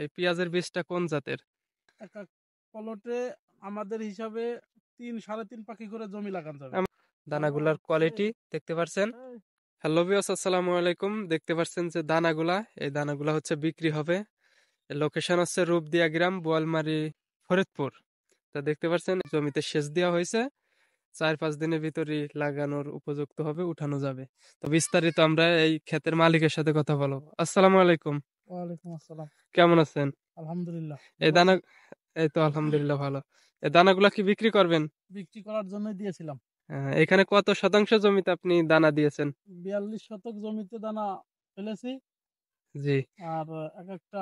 এই পেঁয়াজের বীজটা কোন জাতের? এক এক প্লটে আমাদের হিসাবে 3 সাড়ে 3 পাখি করে জমি লাগানো যাবে। দানাগুলার কোয়ালিটি দেখতে পাচ্ছেন। হ্যালো ভিউয়ার্স, আসসালামু আলাইকুম। দেখতে পাচ্ছেন যে দানাগুলা, এই দানাগুলা হচ্ছে বিক্রি হবে। লোকেশন হচ্ছে রূপদিয়া গ্রাম, বোয়ালমারী, ফরিদপুর। তা দেখতে পাচ্ছেন জমিতে সেচ দেওয়া হয়েছে, 4-5 দিনের ভিতরই লাগানোর উপযুক্ত হবে, উঠানো যাবে। তো বিস্তারিত আমরা এই ক্ষেতের মালিকের সাথে কথা বলবো। আসসালামু আলাইকুম, ওয়ালাইকুম আসসালাম। কেমন আছেন? আলহামদুলিল্লাহ এই ভালো দানা, আছি। এই তো আলহামদুলিল্লাহ ভালো। এই দানাগুলা কি বিক্রি করবেন? বিক্রি করার জন্য দিয়েছিলাম। এখানে কত শতাংশ জমিতে আপনি দানা দিয়েছেন? 42 শতক জমিতে দানা ফেলেছি। জি, আর এক একটা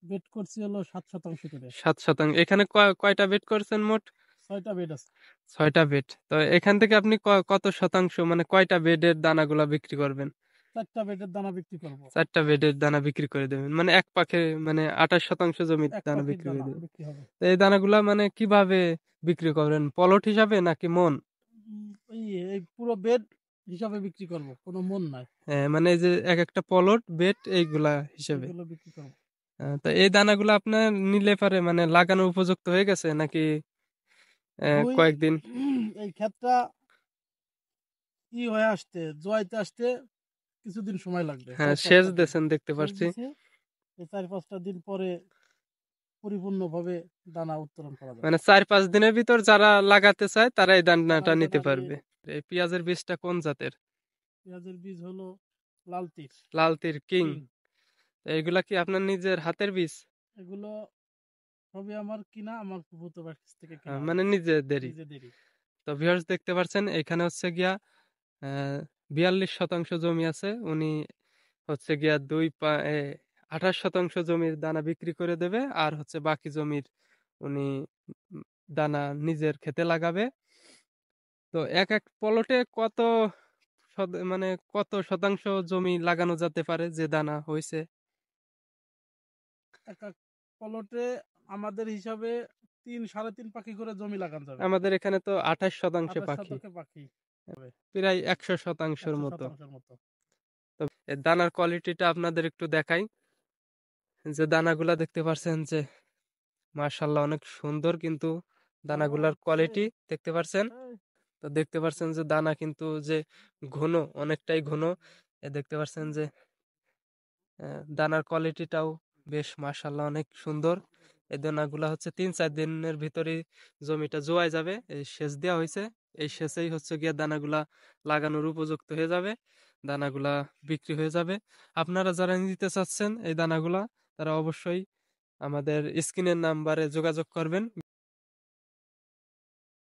বেড করছি হলো 7 শতাংশ করে। 7 শতাংশ। এখানে কয়টা বেড করছেন মোট? 6টা বেড আছে। 6টা বেড। তো এখান থেকে আপনি কত শতাংশ, মানে কয়টা বেডের দানাগুলা বিক্রি করবেন? 4টা বেডের দানা বিক্রি করব। 4টা বেডের দানা বিক্রি করে দেবেন, মানে এক পাখে, মানে 28 শতাংশ জমির এক দানা পাখির বিক্রি করে দানা দেবেন। বিক্রি হবে। তো এই দানাগুলা মানে কিভাবে বিক্রি করবেন, পলট হিসাবে নাকি মন? এই এই পুরো বেড হিসাবে বিক্রি করব, কোনো মন নাই। মানে এই যে এক একটা পলট বেড এইগুলা হিসেবে। এগুলো বিক্রি করব। তো এই দানাগুলো আপনার নিলে পারে মানে লাগানোর উপযুক্ত হয়ে গেছে নাকি দুই কয়েকদিন? এই ক্ষেতটা হয়ে আসতে জোয়াইতে আসতে কিছুদিন সময় লাগবে। হ্যাঁ, চার সেচ পাঁচটা দিন দিয়েছেন দেখতে সেচ পাচ্ছি। দিছি। এই 4-5টা দিন পরে পরিপূর্ণভাবে দানা উত্তোলন করা যাবে। মানে 4-5 দিনের ভিতর যারা লাগাতে চায় তারা এই তারা দানাটা এই নিতে দানা নিয়ে পারবে। এই পেঁয়াজের বীজটা কোন জাতের? পেঁয়াজের বীজ হলো লাল তীর লাল তীর কিং। কিং। এইগুলা কি আপনার নিজের হাতের বীজ? এগুলো সবই আমার কিনা, আমার ফুফুতো ভাইয়ের কাছ থেকে কিনা মানে নিজেদেরই। নিজেদেরই। তো ভিউয়ার্স দেখতে পাচ্ছেন এখানে হচ্ছে গিয়া আহ 42 শতাংশ জমি আছে। উনি হচ্ছে গিয়া 28 শতাংশ জমির দানা বিক্রি করে দেবে, আর হচ্ছে বাকি জমির উনি উম দানা নিজের খেতে লাগাবে। তো এক এক প্লটে কত মানে কত শতাংশ জমি লাগানো যেতে পারে যে দানা হয়েছে? এক এক প্লটে আমাদের হিসাবে 3 সাড়ে 3 পাখি করে জমি লাগানো যাবে। আমাদের এখানে তো 28 শতাংশে 28 পাখি, শতকে পাখি হবে। প্রায় 100 শতাংশের 100 মতো। শতাংশের মতো। তো এর দানার কোয়ালিটিটা আপনাদের একটু দেখাই। যে দানাগুলা দেখতে পাচ্ছেন যে মাশাআল্লাহ অনেক সুন্দর, কিন্তু দানাগুলার কোয়ালিটি দেখতে পাচ্ছেন। তো দেখতে পাচ্ছেন যে দানা কিন্তু যে ঘন, অনেকটাই ঘন। দেখতে পাচ্ছেন যে দানার কোয়ালিটিটাও বেশ মাশাআল্লাহ অনেক সুন্দর। এই দানাগুলা হচ্ছে 3-4 দিনের ভিতরেই জমিটা জোয়ায় যাবে। এই সেচ দেওয়া হয়েছে, এই সেচেই হচ্ছে গিয়ে দানাগুলা লাগানোর উপযুক্ত হয়ে যাবে, দানাগুলা বিক্রি হয়ে যাবে। আপনারা যারা নিতে চাচ্ছেন এই দানাগুলা, তারা অবশ্যই আমাদের স্ক্রিনের নাম্বারে যোগাযোগ করবেন।